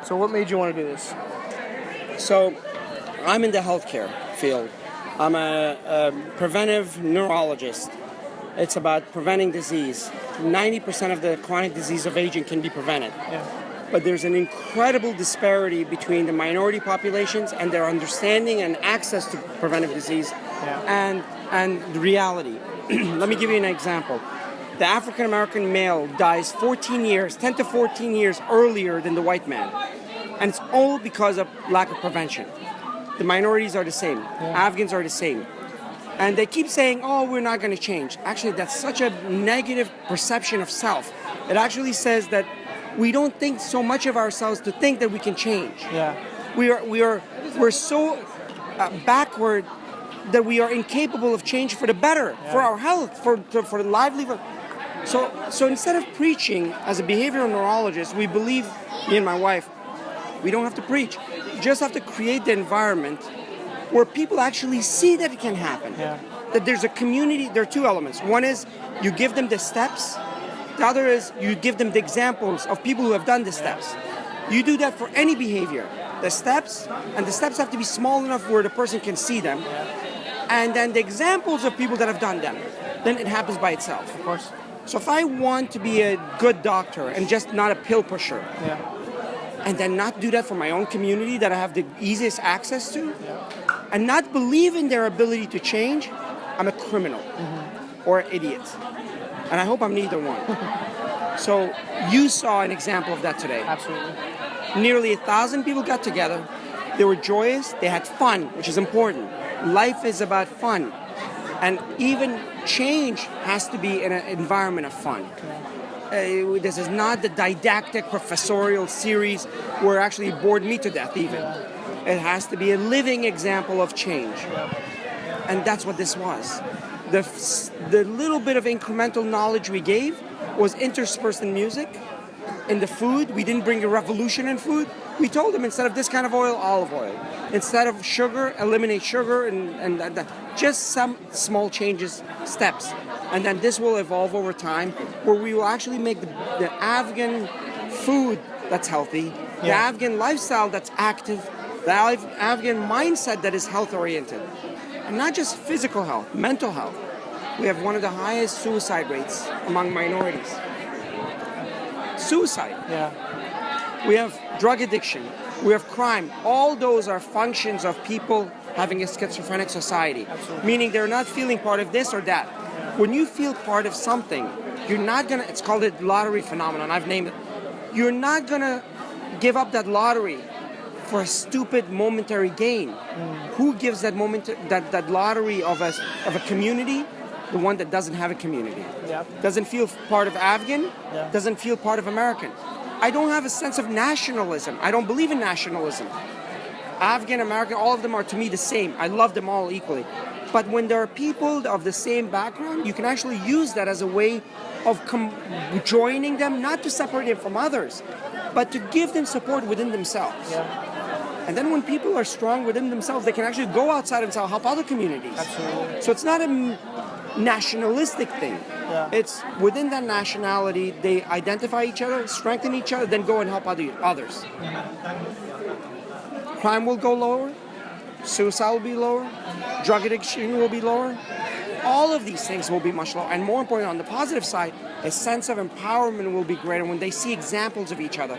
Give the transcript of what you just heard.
So what made you want to do this? So, I'm in the healthcare field. I'm a preventive neurologist. It's about preventing disease. 90% of the chronic disease of aging can be prevented. Yeah. But there's an incredible disparity between the minority populations and their understanding and access to preventive disease and the reality. Let me give you an example. The African American male dies 10 to 14 years earlier than the white man. And it's all because of lack of prevention. The minorities are the same. Afghans are the same. And they keep saying, oh, we're not going to change. Actually, that's such a negative perception of self. It actually says that we don't think so much of ourselves to think that we can change. Yeah. We're so backward that we are incapable of change for the better, for our health, for the livelihood. So instead of preaching as a behavioral neurologist, we believe, me and my wife, we don't have to preach. You just have to create the environment where people actually see that it can happen. Yeah. That there's a community. There are two elements. One is you give them the steps. The other is you give them the examples of people who have done the steps. You do that for any behavior. The steps have to be small enough where the person can see them. And then the examples of people that have done them. Then it happens by itself. Of course. So if I want to be a good doctor and just not a pill pusher, and then not do that for my own community that I have the easiest access to, and not believe in their ability to change, I'm a criminal or an idiot. And I hope I'm neither one. So you saw an example of that today. Absolutely. Nearly 1,000 people got together. They were joyous. They had fun, which is important. Life is about fun. And even change has to be in an environment of fun. This is not the didactic professorial series where actually bored me to death even. It has to be a living example of change. And that's what this was. The little bit of incremental knowledge we gave was interspersed in music, in the food. We didn't bring a revolution in food. We told them instead of this kind of oil, olive oil. Instead of sugar, eliminate sugar, and just some small changes, steps. And then this will evolve over time where we will actually make the Afghan food that's healthy, the Afghan lifestyle that's active, the Afghan mindset that is health-oriented. And not just physical health, mental health. We have one of the highest suicide rates among minorities. Suicide. Yeah. We have drug addiction. We have crime. All those are functions of people having a schizophrenic society. Absolutely. Meaning they're not feeling part of this or that. When you feel part of something, you're not gonna, it's called a lottery phenomenon, I've named it. You're not gonna give up that lottery for a stupid momentary gain. Who gives that that lottery of a community? The one that doesn't have a community. Doesn't feel part of Afghan, doesn't feel part of American. I don't have a sense of nationalism. I don't believe in nationalism. Afghan, American, all of them are to me the same. I love them all equally. But when there are people of the same background, you can actually use that as a way of joining them, not to separate them from others, but to give them support within themselves. And then when people are strong within themselves, they can actually go outside themselves, help other communities. Absolutely. So it's not a nationalistic thing. It's within that nationality, they identify each other, strengthen each other, then go and help others. Crime will go lower, suicide will be lower, drug addiction will be lower. All of these things will be much lower. And more importantly, on the positive side, a sense of empowerment will be greater when they see examples of each other.